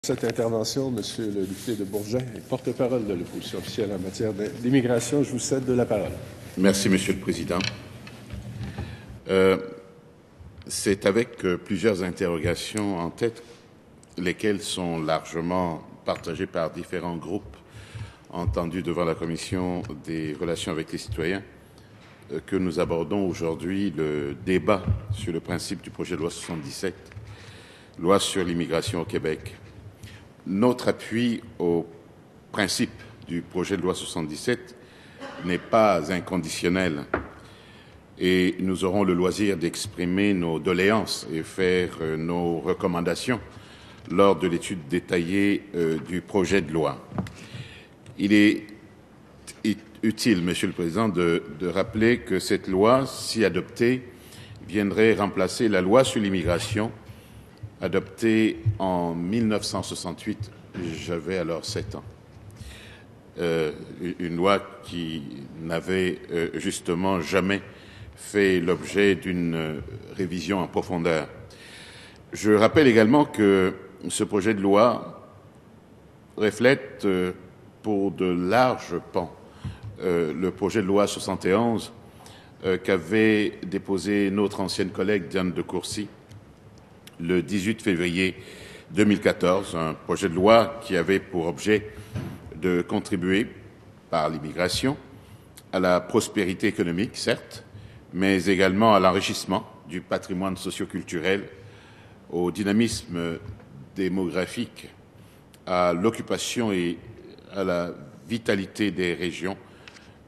Cette intervention, Monsieur le député de Bourget, porte-parole de l'opposition officielle en matière d'immigration. Je vous cède la parole. Merci, Monsieur le Président. C'est avec plusieurs interrogations en tête, lesquelles sont largement partagées par différents groupes entendus devant la Commission des relations avec les citoyens, que nous abordons aujourd'hui le débat sur le principe du projet de loi 77, loi sur l'immigration au Québec. Notre appui au principe du projet de loi 77 n'est pas inconditionnel et nous aurons le loisir d'exprimer nos doléances et faire nos recommandations lors de l'étude détaillée du projet de loi. Il est utile, Monsieur le Président, de rappeler que cette loi, si adoptée, viendrait remplacer la loi sur l'immigration adoptée en 1968, j'avais alors 7 ans. Une loi qui n'avait justement jamais fait l'objet d'une révision en profondeur. Je rappelle également que ce projet de loi reflète pour de larges pans le projet de loi 71 qu'avait déposé notre ancienne collègue Diane de Courcy le 18 février 2014, un projet de loi qui avait pour objet de contribuer par l'immigration à la prospérité économique, certes, mais également à l'enrichissement du patrimoine socio-culturel, au dynamisme démographique, à l'occupation et à la vitalité des régions,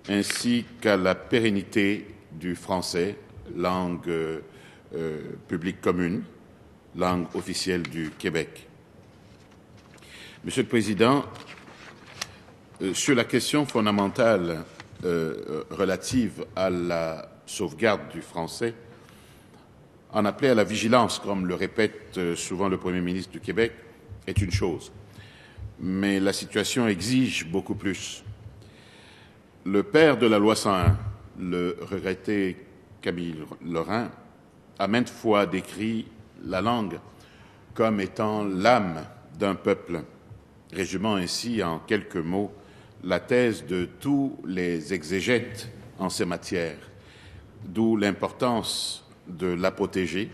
ainsi qu'à la pérennité du français, langue publique commune, langue officielle du Québec. Monsieur le Président, sur la question fondamentale relative à la sauvegarde du français, en appeler à la vigilance, comme le répète souvent le Premier ministre du Québec, est une chose. Mais la situation exige beaucoup plus. Le père de la loi 101, le regretté Camille Lorrain, a maintes fois décrit la langue comme étant l'âme d'un peuple, résumant ainsi en quelques mots la thèse de tous les exégètes en ces matières, d'où l'importance de la protéger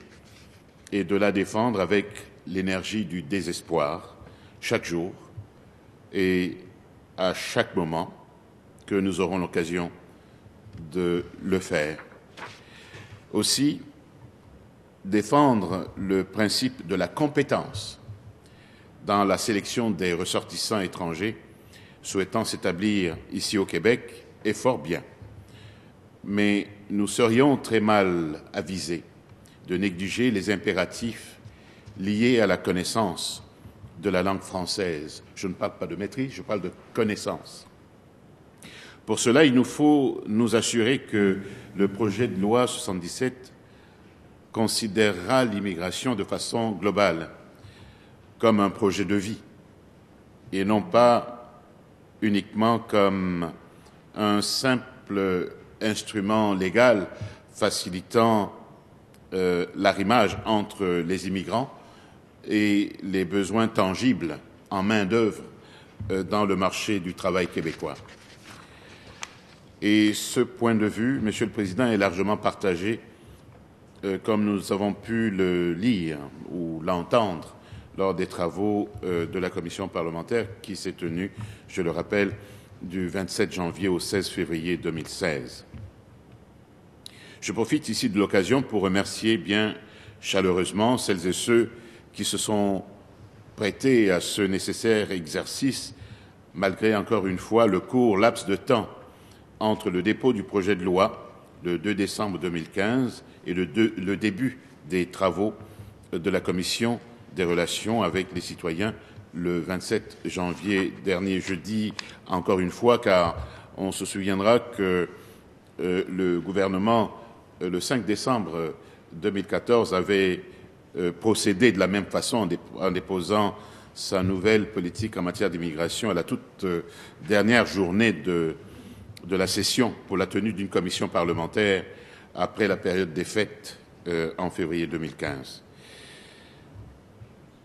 et de la défendre avec l'énergie du désespoir, chaque jour et à chaque moment que nous aurons l'occasion de le faire. Aussi, défendre le principe de la compétence dans la sélection des ressortissants étrangers souhaitant s'établir ici au Québec est fort bien. Mais nous serions très mal avisés de négliger les impératifs liés à la connaissance de la langue française. Je ne parle pas de maîtrise, je parle de connaissance. Pour cela, il nous faut nous assurer que le projet de loi 77 considérera l'immigration de façon globale, comme un projet de vie, et non pas uniquement comme un simple instrument légal facilitant l'arrimage entre les immigrants et les besoins tangibles en main-d'œuvre dans le marché du travail québécois. Et ce point de vue, Monsieur le Président, est largement partagé comme nous avons pu le lire ou l'entendre lors des travaux de la commission parlementaire qui s'est tenue, je le rappelle, du 27 janvier au 16 février 2016. Je profite ici de l'occasion pour remercier bien chaleureusement celles et ceux qui se sont prêtés à ce nécessaire exercice, malgré encore une fois le court laps de temps entre le dépôt du projet de loi le 2 décembre 2015 et le début des travaux de la Commission des relations avec les citoyens le 27 janvier dernier. Je dis encore une fois car on se souviendra que le gouvernement, le 5 décembre 2014, avait procédé de la même façon en déposant sa nouvelle politique en matière d'immigration à la toute dernière journée de la session pour la tenue d'une commission parlementaire après la période des fêtes en février 2015.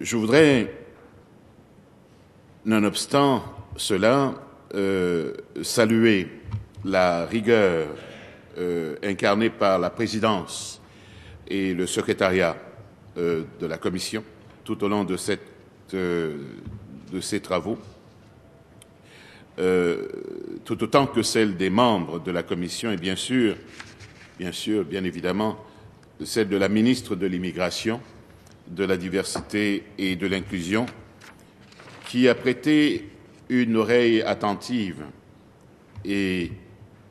Je voudrais Nonobstant cela, saluer la rigueur incarnée par la présidence et le secrétariat de la Commission tout au long de ces travaux, tout autant que celle des membres de la Commission et bien évidemment, celle de la ministre de l'Immigration, de la Diversité et de l'Inclusion, qui a prêté une oreille attentive et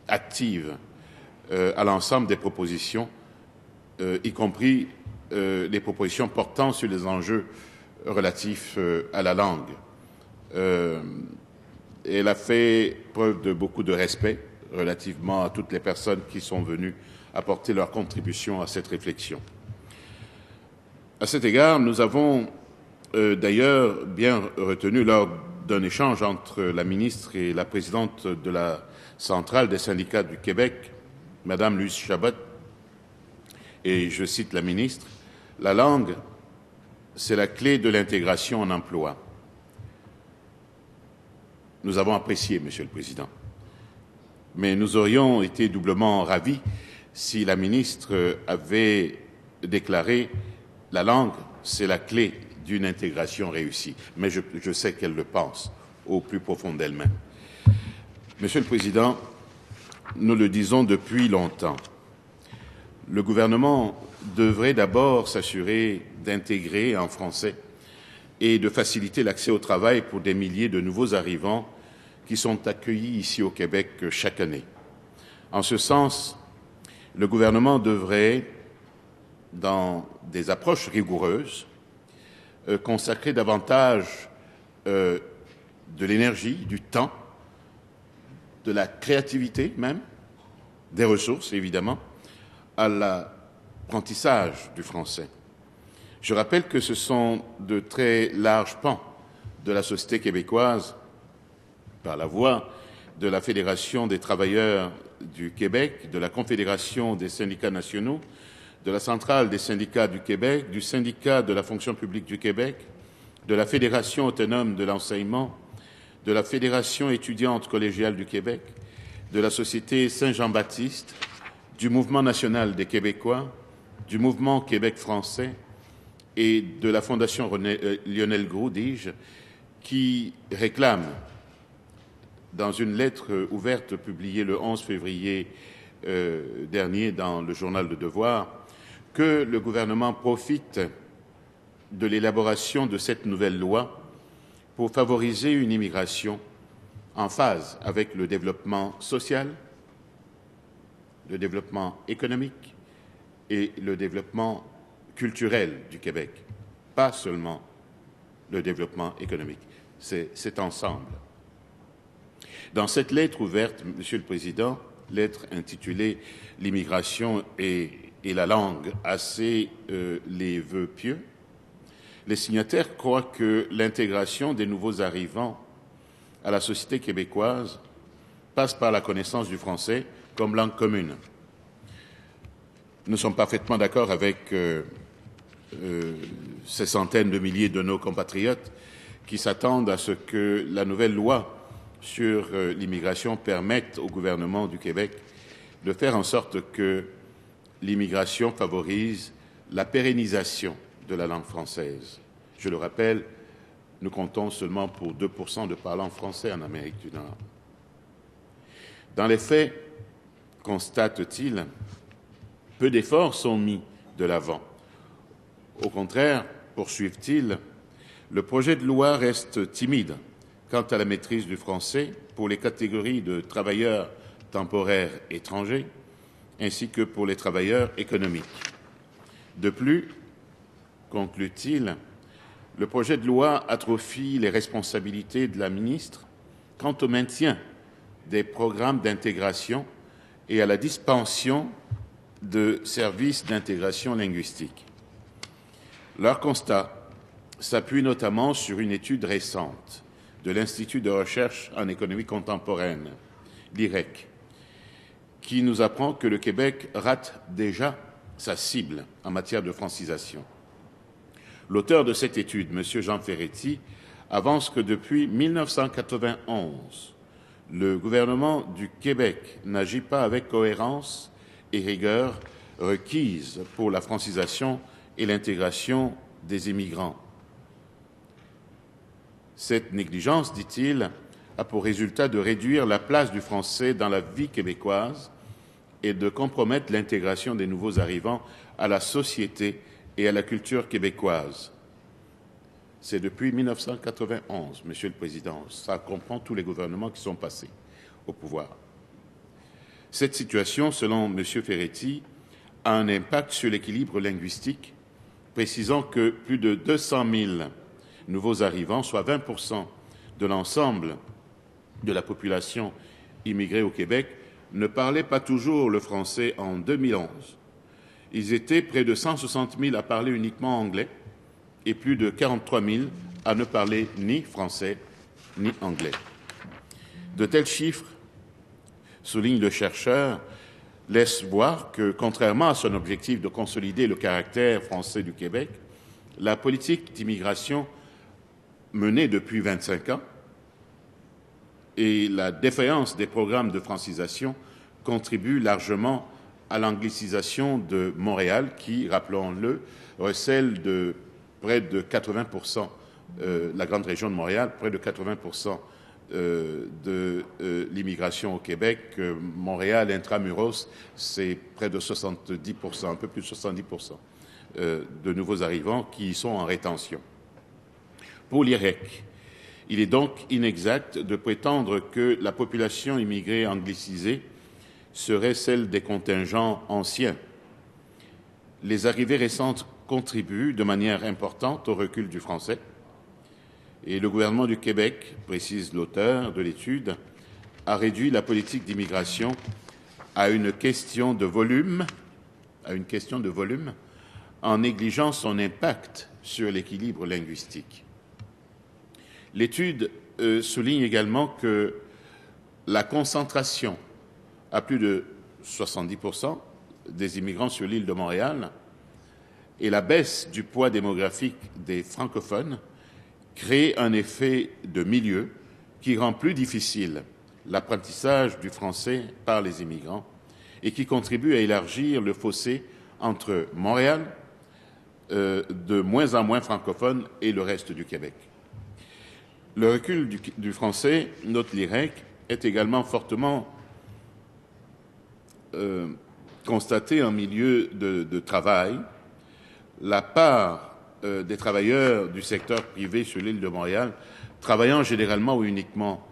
active à l'ensemble des propositions, y compris les propositions portant sur les enjeux relatifs à la langue. Elle a fait preuve de beaucoup de respect relativement à toutes les personnes qui sont venues apporter leur contribution à cette réflexion. À cet égard, nous avons d'ailleurs bien retenu lors d'un échange entre la ministre et la présidente de la centrale des syndicats du Québec, Madame Louise Chabot, et je cite la ministre, « La langue, c'est la clé de l'intégration en emploi. » Nous avons apprécié, Monsieur le Président, mais nous aurions été doublement ravis si la ministre avait déclaré « La langue, c'est la clé d'une intégration réussie ». Mais je sais qu'elle le pense au plus profond d'elle-même. Monsieur le Président, nous le disons depuis longtemps, le gouvernement devrait d'abord s'assurer d'intégrer en français et de faciliter l'accès au travail pour des milliers de nouveaux arrivants qui sont accueillis ici au Québec chaque année. En ce sens, le gouvernement devrait, dans des approches rigoureuses, consacrer davantage de l'énergie, du temps, de la créativité même, des ressources évidemment, à l'apprentissage du français. Je rappelle que ce sont de très larges pans de la société québécoise, par la voix de la Fédération des travailleurs du Québec, de la Confédération des syndicats nationaux, de la Centrale des syndicats du Québec, du Syndicat de la fonction publique du Québec, de la Fédération autonome de l'enseignement, de la Fédération étudiante collégiale du Québec, de la Société Saint-Jean-Baptiste, du Mouvement national des Québécois, du Mouvement Québec français et de la Fondation Lionel Groulx, dis-je, qui réclament, dans une lettre ouverte publiée le 11 février dernier dans le journal Le Devoir, que le gouvernement profite de l'élaboration de cette nouvelle loi pour favoriser une immigration en phase avec le développement social, le développement économique et le développement culturel du Québec, pas seulement le développement économique. C'est ensemble. Dans cette lettre ouverte, Monsieur le Président, lettre intitulée « L'immigration et la langue, assez les vœux pieux », les signataires croient que l'intégration des nouveaux arrivants à la société québécoise passe par la connaissance du français comme langue commune. Nous sommes parfaitement d'accord avec ces centaines de milliers de nos compatriotes qui s'attendent à ce que la nouvelle loi sur l'immigration permette au gouvernement du Québec de faire en sorte que l'immigration favorise la pérennisation de la langue française. Je le rappelle, nous comptons seulement pour 2% de parlants français en Amérique du Nord. Dans les faits, constate-t-il, peu d'efforts sont mis de l'avant. Au contraire, poursuivent-ils, le projet de loi reste timide quant à la maîtrise du français pour les catégories de travailleurs temporaires étrangers ainsi que pour les travailleurs économiques. De plus, conclut-il, le projet de loi atrophie les responsabilités de la ministre quant au maintien des programmes d'intégration et à la dispensation de services d'intégration linguistique. Leur constat s'appuie notamment sur une étude récente de l'Institut de recherche en économie contemporaine, l'IREC, qui nous apprend que le Québec rate déjà sa cible en matière de francisation. L'auteur de cette étude, M. Jean Ferretti, avance que depuis 1991, le gouvernement du Québec n'agit pas avec cohérence et rigueur requises pour la francisation et l'intégration des immigrants. Cette négligence, dit-il, a pour résultat de réduire la place du français dans la vie québécoise et de compromettre l'intégration des nouveaux arrivants à la société et à la culture québécoise. C'est depuis 1991, Monsieur le Président. Ça comprend tous les gouvernements qui sont passés au pouvoir. Cette situation, selon M. Ferretti, a un impact sur l'équilibre linguistique, précisant que plus de 200 000 nouveaux arrivants, soit 20% de l'ensemble de la population immigrée au Québec, ne parlaient pas toujours le français en 2011. Ils étaient près de 160 000 à parler uniquement anglais et plus de 43 000 à ne parler ni français ni anglais. De tels chiffres, souligne le chercheur, laissent voir que, contrairement à son objectif de consolider le caractère français du Québec, la politique d'immigration menée depuis 25 ans et la défaillance des programmes de francisation contribuent largement à l'anglicisation de Montréal qui, rappelons-le, recèle de près de 80%, la grande région de Montréal, près de 80% de l'immigration au Québec. Montréal, intramuros, c'est près de 70%, un peu plus de 70% de nouveaux arrivants qui y sont en rétention. Pour l'IREC, il est donc inexact de prétendre que la population immigrée anglicisée serait celle des contingents anciens. Les arrivées récentes contribuent de manière importante au recul du français. Et le gouvernement du Québec, précise l'auteur de l'étude, a réduit la politique d'immigration à une question de volume, en négligeant son impact sur l'équilibre linguistique. L'étude souligne également que la concentration à plus de 70% des immigrants sur l'île de Montréal et la baisse du poids démographique des francophones crée un effet de milieu qui rend plus difficile l'apprentissage du français par les immigrants et qui contribue à élargir le fossé entre Montréal, de moins en moins francophone, et le reste du Québec. Le recul du français, note l'IREC, est également fortement constaté en milieu de travail. La part des travailleurs du secteur privé sur l'île de Montréal, travaillant généralement ou uniquement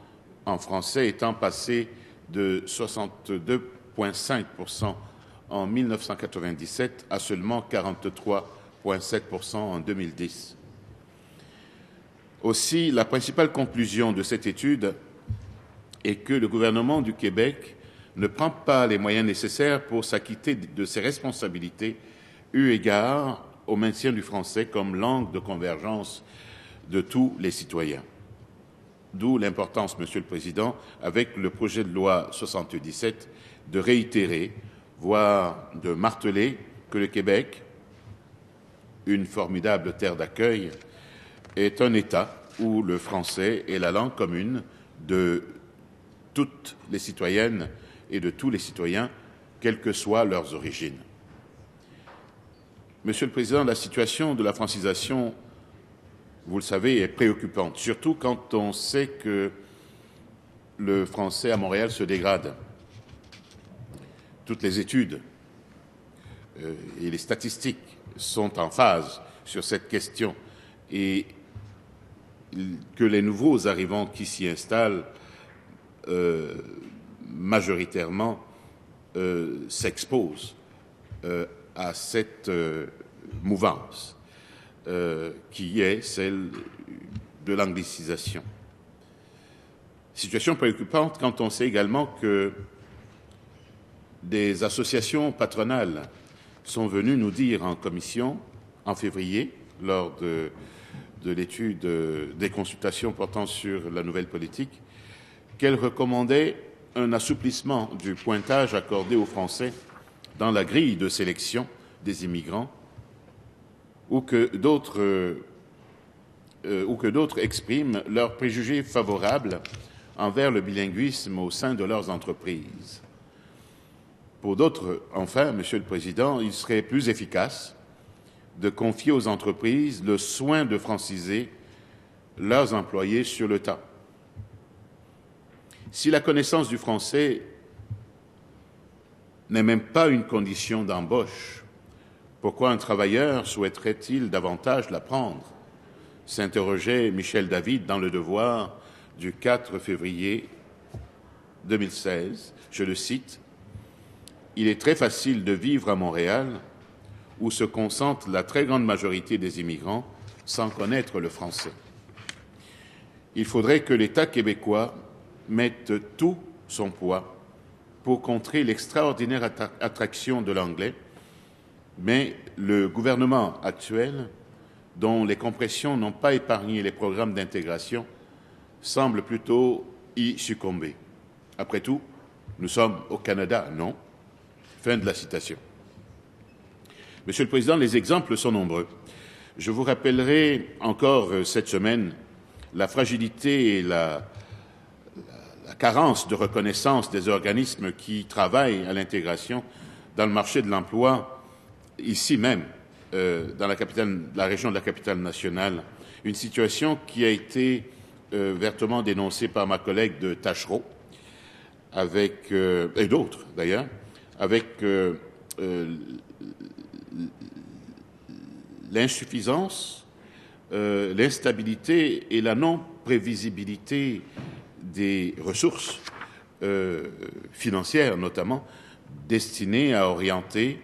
en français, étant passée de 62,5% en 1997 à seulement 43,7% en 2010. Aussi, la principale conclusion de cette étude est que le gouvernement du Québec ne prend pas les moyens nécessaires pour s'acquitter de ses responsabilités eu égard au maintien du français comme langue de convergence de tous les citoyens. D'où l'importance, Monsieur le Président, avec le projet de loi 77, de réitérer, voire de marteler que le Québec, une formidable terre d'accueil, est un État où le français est la langue commune de toutes les citoyennes et de tous les citoyens, quelles que soient leurs origines. Monsieur le Président, la situation de la francisation, vous le savez, est préoccupante, surtout quand on sait que le français à Montréal se dégrade. Toutes les études et les statistiques sont en phase sur cette question et que les nouveaux arrivants qui s'y installent majoritairement s'exposent à cette mouvance qui est celle de l'anglicisation. Situation préoccupante quand on sait également que des associations patronales sont venues nous dire en commission en février, lors de l'étude des consultations portant sur la nouvelle politique, qu'elles recommandaient un assouplissement du pointage accordé aux Français dans la grille de sélection des immigrants, ou que d'autres ou que d'autres expriment leurs préjugés favorables envers le bilinguisme au sein de leurs entreprises. Pour d'autres, enfin, Monsieur le Président, il serait plus efficace de confier aux entreprises le soin de franciser leurs employés sur le tas. Si la connaissance du français n'est même pas une condition d'embauche, pourquoi un travailleur souhaiterait-il davantage l'apprendre? S'interrogeait Michel David dans Le Devoir du 4 février 2016. Je le cite, « Il est très facile de vivre à Montréal, où se concentre la très grande majorité des immigrants, sans connaître le français. Il faudrait que l'État québécois mette tout son poids pour contrer l'extraordinaire attraction de l'anglais, mais le gouvernement actuel, dont les compressions n'ont pas épargné les programmes d'intégration, semble plutôt y succomber. Après tout, nous sommes au Canada, non ?» Fin de la citation. Monsieur le Président, les exemples sont nombreux. Je vous rappellerai encore cette semaine la fragilité et la carence de reconnaissance des organismes qui travaillent à l'intégration dans le marché de l'emploi, ici même, dans la région de la capitale nationale. Une situation qui a été vertement dénoncée par ma collègue de Tachereau, et d'autres d'ailleurs, avec l'insuffisance, l'instabilité et la non-prévisibilité des ressources financières, notamment, destinées à orienter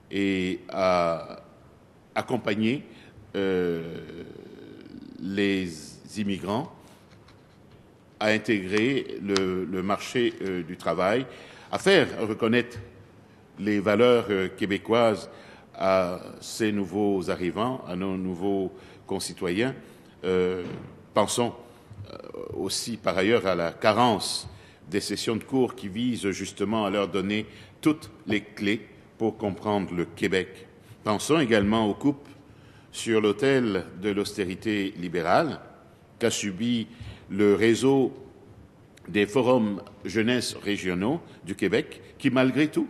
et à accompagner les immigrants à intégrer le marché du travail, à faire reconnaître les valeurs québécoises à ces nouveaux arrivants, à nos nouveaux concitoyens. Pensons aussi par ailleurs à la carence des sessions de cours qui visent justement à leur donner toutes les clés pour comprendre le Québec. Pensons également aux coupes sur l'autel de l'austérité libérale qu'a subi le réseau des forums jeunesse régionaux du Québec, qui malgré tout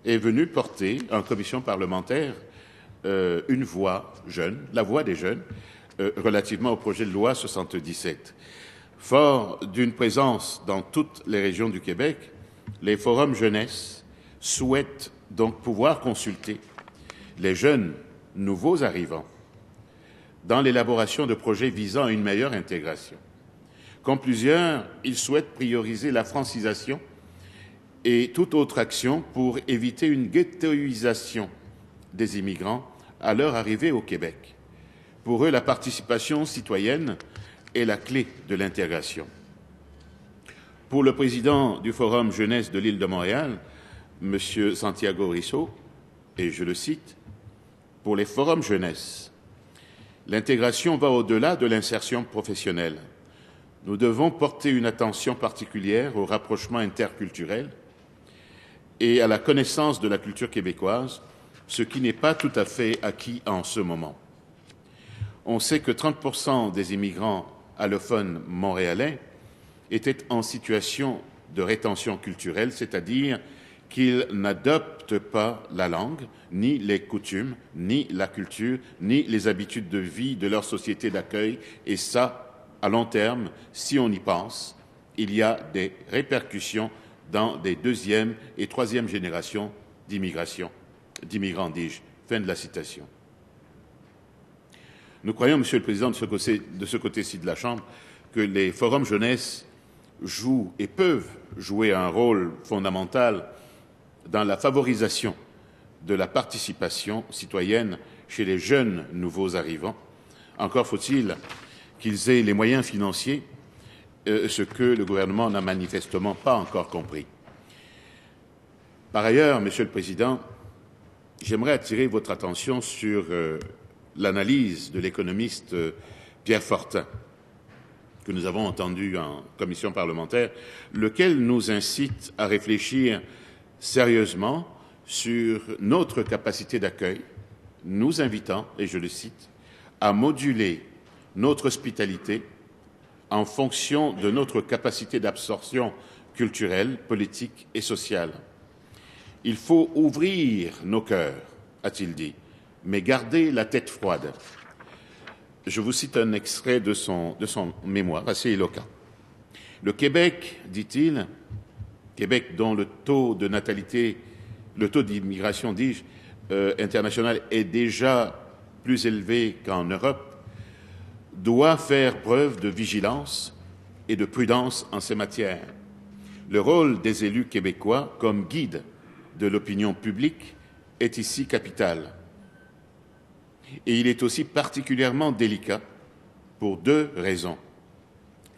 est venu porter en commission parlementaire une voix jeune, la voix des jeunes, relativement au projet de loi 77. Fort d'une présence dans toutes les régions du Québec, les forums jeunesse souhaitent donc pouvoir consulter les jeunes nouveaux arrivants dans l'élaboration de projets visant à une meilleure intégration. Comme plusieurs, ils souhaitent prioriser la francisation et toute autre action pour éviter une ghettoisation des immigrants à leur arrivée au Québec. Pour eux, la participation citoyenne est la clé de l'intégration. Pour le président du Forum jeunesse de l'île de Montréal, M. Santiago Risso, et je le cite, « Pour les forums jeunesse, l'intégration va au-delà de l'insertion professionnelle. Nous devons porter une attention particulière au rapprochement interculturel et à la connaissance de la culture québécoise, ce qui n'est pas tout à fait acquis en ce moment. On sait que 30% des immigrants allophones montréalais étaient en situation de rétention culturelle, c'est-à-dire qu'ils n'adoptent pas la langue, ni les coutumes, ni la culture, ni les habitudes de vie de leur société d'accueil. Et ça, à long terme, si on y pense, il y a des répercussions dans des deuxième et troisième générations d'immigrants, dis-je. Fin de la citation. Nous croyons, Monsieur le Président, de ce côté-ci de la Chambre, que les forums jeunesse jouent et peuvent jouer un rôle fondamental dans la favorisation de la participation citoyenne chez les jeunes nouveaux arrivants. Encore faut-il qu'ils aient les moyens financiers, ce que le gouvernement n'a manifestement pas encore compris. Par ailleurs, Monsieur le Président, j'aimerais attirer votre attention sur l'analyse de l'économiste Pierre Fortin, que nous avons entendu en commission parlementaire, lequel nous incite à réfléchir sérieusement sur notre capacité d'accueil, nous invitant, et je le cite, à moduler notre hospitalité en fonction de notre capacité d'absorption culturelle, politique et sociale. Il faut ouvrir nos cœurs, a-t-il dit, mais garder la tête froide. Je vous cite un extrait de son mémoire assez éloquent. Le Québec, dit-il, Québec dont le taux de natalité, le taux d'immigration, dis-je, internationale est déjà plus élevé qu'en Europe, doit faire preuve de vigilance et de prudence en ces matières. Le rôle des élus québécois comme guide de l'opinion publique est ici capital. Et il est aussi particulièrement délicat pour deux raisons.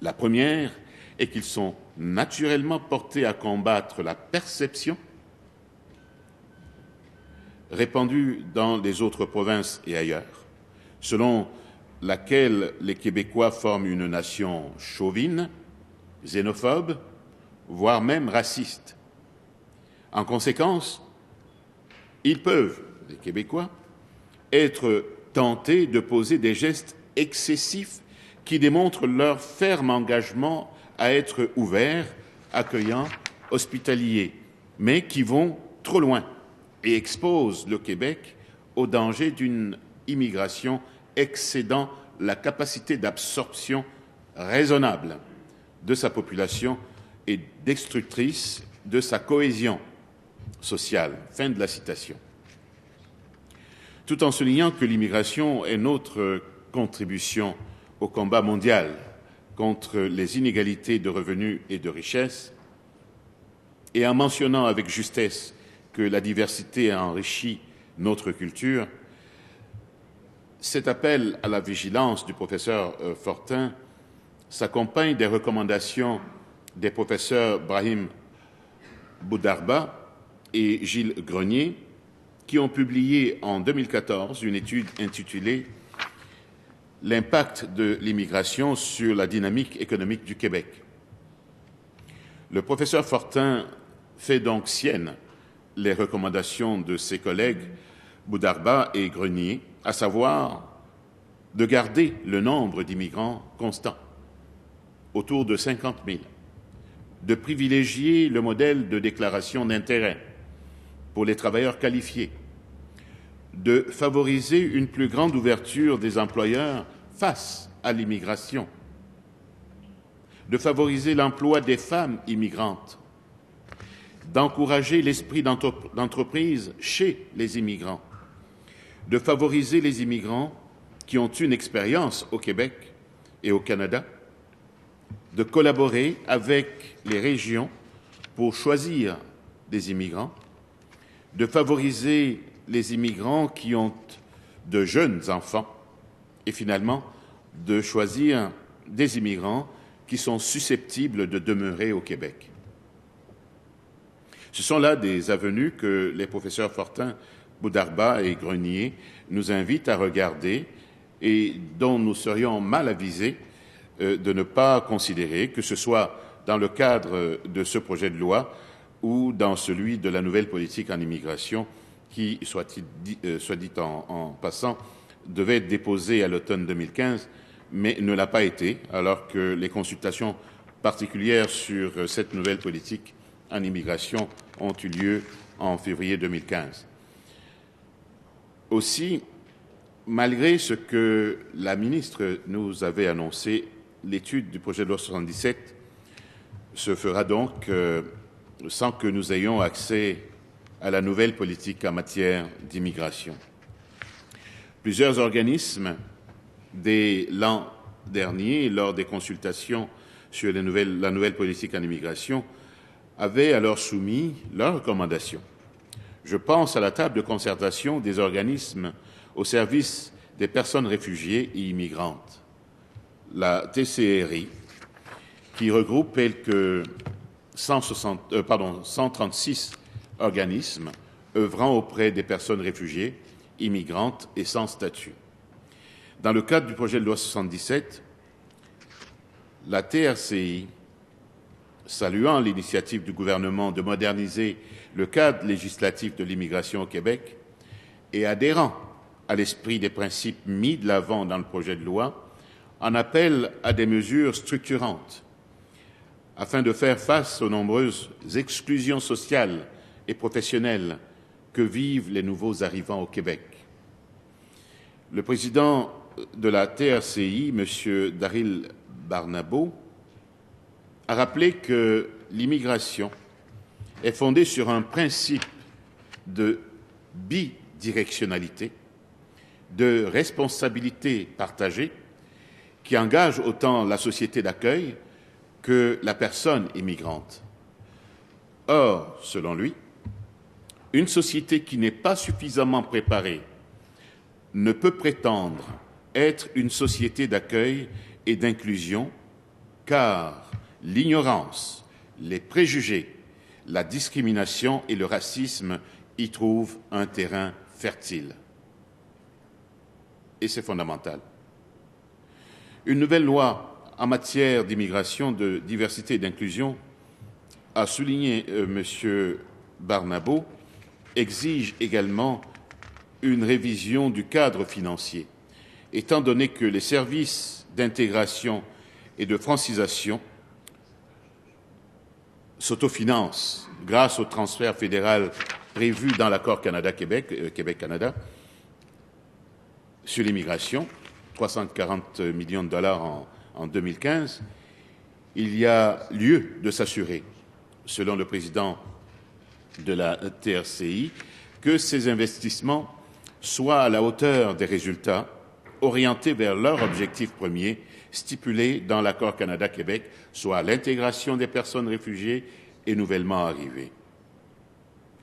La première est qu'ils sont naturellement portés à combattre la perception répandue dans les autres provinces et ailleurs, selon laquelle les Québécois forment une nation chauvine, xénophobe, voire même raciste. En conséquence, ils peuvent, les Québécois, être tentés de poser des gestes excessifs qui démontrent leur ferme engagement à être ouverts, accueillants, hospitaliers, mais qui vont trop loin et exposent le Québec au danger d'une immigration excédant la capacité d'absorption raisonnable de sa population et destructrice de sa cohésion sociale. Fin de la citation. Tout en soulignant que l'immigration est notre contribution au combat mondial contre les inégalités de revenus et de richesses, et en mentionnant avec justesse que la diversité a enrichi notre culture, cet appel à la vigilance du professeur Fortin s'accompagne des recommandations des professeurs Brahim Boudarba et Gilles Grenier, qui ont publié en 2014 une étude intitulée « L'impact de l'immigration sur la dynamique économique du Québec ». Le professeur Fortin fait donc sienne les recommandations de ses collègues Boudarba et Grenier, à savoir de garder le nombre d'immigrants constant, autour de 50 000, de privilégier le modèle de déclaration d'intérêt pour les travailleurs qualifiés, de favoriser une plus grande ouverture des employeurs face à l'immigration, de favoriser l'emploi des femmes immigrantes, d'encourager l'esprit d'entreprise chez les immigrants, de favoriser les immigrants qui ont une expérience au Québec et au Canada, de collaborer avec les régions pour choisir des immigrants, de favoriser les immigrants qui ont de jeunes enfants et finalement de choisir des immigrants qui sont susceptibles de demeurer au Québec. Ce sont là des avenues que les professeurs Fortin, Boudarba et Grenier nous invitent à regarder et dont nous serions mal avisés de ne pas considérer, que ce soit dans le cadre de ce projet de loi ou dans celui de la nouvelle politique en immigration qui, soit dit en passant, devait être déposé à l'automne 2015, mais ne l'a pas été, alors que les consultations particulières sur cette nouvelle politique en immigration ont eu lieu en février 2015. Aussi, malgré ce que la ministre nous avait annoncé, l'étude du projet de loi 77 se fera donc sans que nous ayons accès à la nouvelle politique en matière d'immigration. Plusieurs organismes, dès l'an dernier, lors des consultations sur la nouvelle politique en immigration, avaient alors soumis leurs recommandations. Je pense à la table de concertation des organismes au service des personnes réfugiées et immigrantes, la TCRI, qui regroupe quelques 136 organismes œuvrant auprès des personnes réfugiées, immigrantes et sans statut. Dans le cadre du projet de loi 77, la TRCI, saluant l'initiative du gouvernement de moderniser le cadre législatif de l'immigration au Québec et adhérant à l'esprit des principes mis de l'avant dans le projet de loi, en appelle à des mesures structurantes afin de faire face aux nombreuses exclusions sociales et professionnelles que vivent les nouveaux arrivants au Québec. Le président de la TRCI, M. Daryl Barnabo, a rappelé que l'immigration est fondée sur un principe de bidirectionnalité, de responsabilité partagée, qui engage autant la société d'accueil que la personne immigrante. Or, selon lui, une société qui n'est pas suffisamment préparée ne peut prétendre être une société d'accueil et d'inclusion, car l'ignorance, les préjugés, la discrimination et le racisme y trouvent un terrain fertile. Et c'est fondamental. Une nouvelle loi en matière d'immigration, de diversité et d'inclusion, a souligné M. Barnabo, exige également une révision du cadre financier, étant donné que les services d'intégration et de francisation s'autofinancent grâce au transfert fédéral prévu dans l'accord Canada-Québec, Québec-Canada, sur l'immigration, 340 millions de dollars en 2015, il y a lieu de s'assurer, selon le président de la TRCI, que ces investissements soient à la hauteur des résultats, orientés vers leur objectif premier, stipulé dans l'accord Canada-Québec, soit l'intégration des personnes réfugiées et nouvellement arrivées.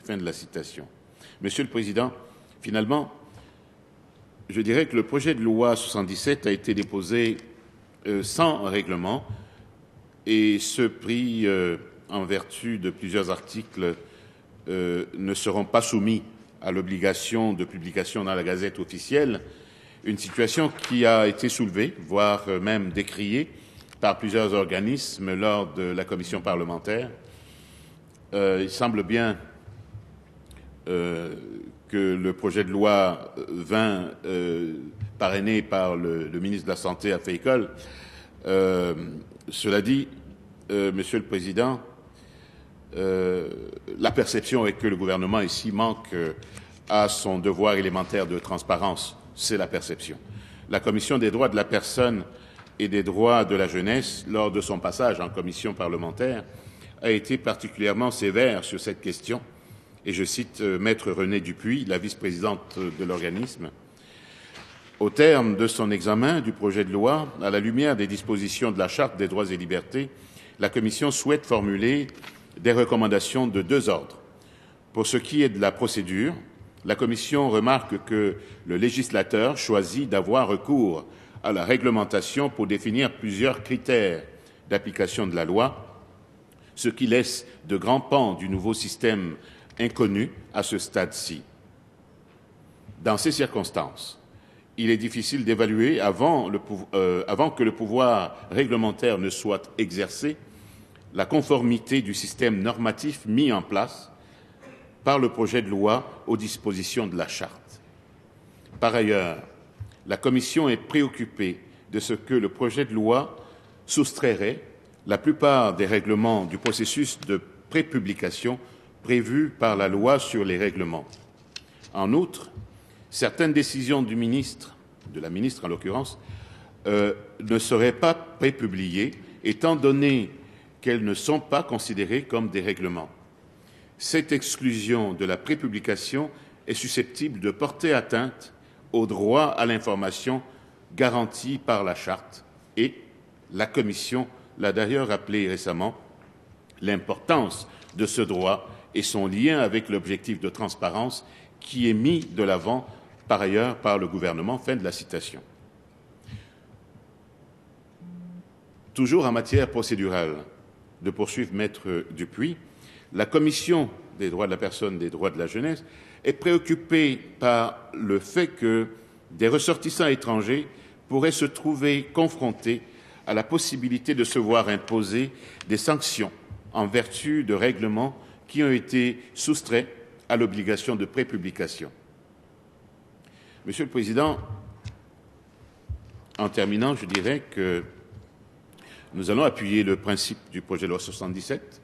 Fin de la citation. Monsieur le Président, finalement, je dirais que le projet de loi 77 a été déposé sans règlement et ceux pris en vertu de plusieurs articles ne seront pas soumis à l'obligation de publication dans la Gazette officielle, une situation qui a été soulevée, voire même décriée par plusieurs organismes lors de la commission parlementaire. Il semble bien que le projet de loi 20 parrainé par le ministre de la Santé a fait école. Cela dit, Monsieur le Président, la perception est que le gouvernement ici manque à son devoir élémentaire de transparence. C'est la perception. La Commission des droits de la personne et des droits de la jeunesse, lors de son passage en commission parlementaire, a été particulièrement sévère sur cette question. Et je cite Maître Renée Dupuis, la vice-présidente de l'organisme. Au terme de son examen du projet de loi, à la lumière des dispositions de la Charte des droits et libertés, la Commission souhaite formuler des recommandations de deux ordres. Pour ce qui est de la procédure, la Commission remarque que le législateur choisit d'avoir recours à la réglementation pour définir plusieurs critères d'application de la loi, ce qui laisse de grands pans du nouveau système inconnus à ce stade-ci. Dans ces circonstances, il est difficile d'évaluer, avant que le pouvoir réglementaire ne soit exercé, la conformité du système normatif mis en place par le projet de loi aux dispositions de la Charte. Par ailleurs, la Commission est préoccupée de ce que le projet de loi soustrairait la plupart des règlements du processus de prépublication prévu par la loi sur les règlements. En outre, certaines décisions du ministre, de la ministre en l'occurrence, ne seraient pas prépubliées, étant donné qu'elles ne sont pas considérées comme des règlements. Cette exclusion de la prépublication est susceptible de porter atteinte au droit à l'information garanti par la Charte et la Commission l'a d'ailleurs rappelé récemment, l'importance de ce droit et son lien avec l'objectif de transparence qui est mis de l'avant par ailleurs par le gouvernement. Fin de la citation. Toujours en matière procédurale, de poursuivre Maître Dupuis, la Commission des droits de la personne et des droits de la jeunesse est préoccupée par le fait que des ressortissants étrangers pourraient se trouver confrontés à la possibilité de se voir imposer des sanctions en vertu de règlements qui ont été soustraits à l'obligation de prépublication. Monsieur le Président, en terminant, je dirais que nous allons appuyer le principe du projet de loi 77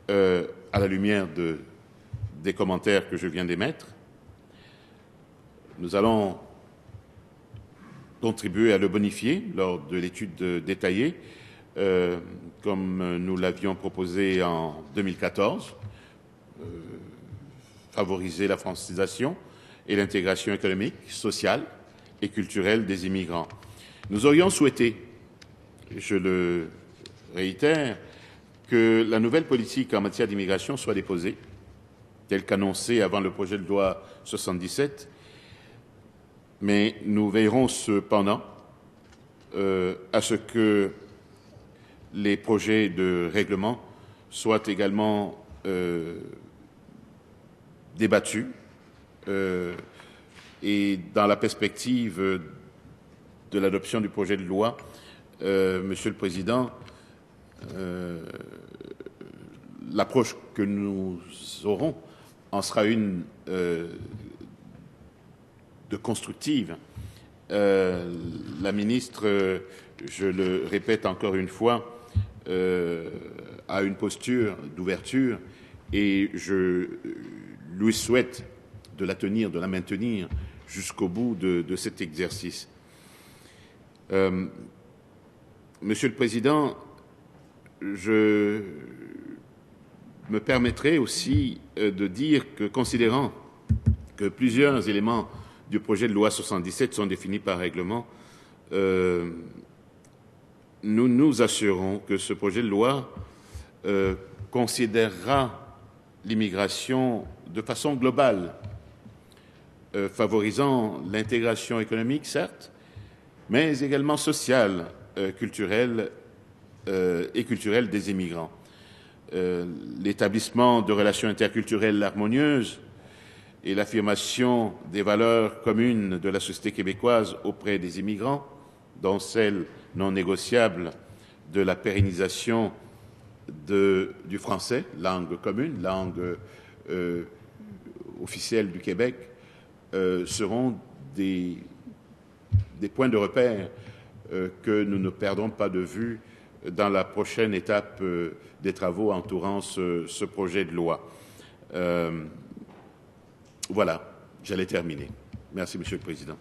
à la lumière des commentaires que je viens d'émettre. Nous allons contribuer à le bonifier lors de l'étude détaillée, comme nous l'avions proposé en 2014, favoriser la francisation et l'intégration économique, sociale et culturelle des immigrants. Nous aurions souhaité, je le réitère, que la nouvelle politique en matière d'immigration soit déposée, telle qu'annoncée avant le projet de loi 77, mais nous veillerons cependant à ce que les projets de règlement soient également débattus et dans la perspective de l'adoption du projet de loi, Monsieur le Président, l'approche que nous aurons en sera une de constructive. La ministre, je le répète encore une fois, a une posture d'ouverture et je lui souhaite de la tenir, de la maintenir jusqu'au bout de cet exercice. Monsieur le Président, je me permettrai aussi de dire que, considérant que plusieurs éléments du projet de loi 77 sont définis par règlement, nous nous assurons que ce projet de loi considérera l'immigration de façon globale, favorisant l'intégration économique, certes, mais également sociale, culturelle et culturelle des immigrants. L'établissement de relations interculturelles harmonieuses et l'affirmation des valeurs communes de la société québécoise auprès des immigrants, dont celle non négociable de la pérennisation du français, langue commune, langue officielle du Québec, seront des points de repère que nous ne perdrons pas de vue dans la prochaine étape des travaux entourant ce projet de loi. Voilà, j'allais terminer. Merci, Monsieur le Président.